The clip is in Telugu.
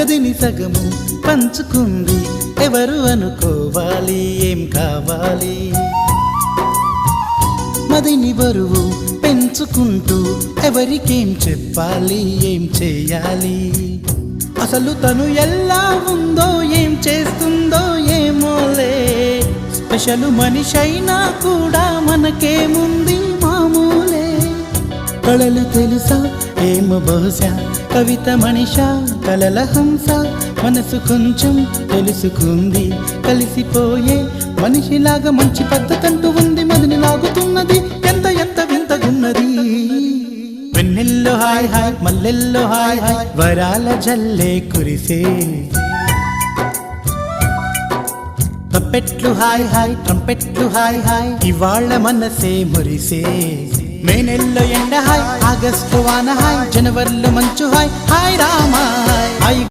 గదిని సగము పంచుకుంది ఎవరు అనుకోవాలి ఏం కావాలి మదిని బరువు పెంచుకుంటూ ఎవరికేం చెప్పాలి ఏం చేయాలి అసలు తను ఎలా ఉందో ఏం చేస్తుందో ఏమోలే స్పెషల్ మనిషైనా కూడా మనకేముంది మామూలే కళలు తెలుసా ఏమో బహుశా కవిత మనిషా కలల హంస మనసు కొంచెం తెలుసుకుంది కలిసిపోయే మనిషిలాగా మంచి పద్ధతంటూ ఉంది మదిని లాగుతున్నది ఎంత ఎంత వింతగున్నది వెన్నెల్లో హాయ్ హాయ్ మల్లెల్లో హాయ్ హాయ్ వరాల జల్లే కురిసే తప్పెట్లు హాయ్ హాయ్ ట్రంపెట్లు హాయ్ హాయ్ ఇవాళ్ళ మనసే మురిసే మే నెల్లో ఎండ హాయ్ ఆగస్టు వాన హాయ్ జనవరిలో మంచు హాయ్ హాయ్ రామా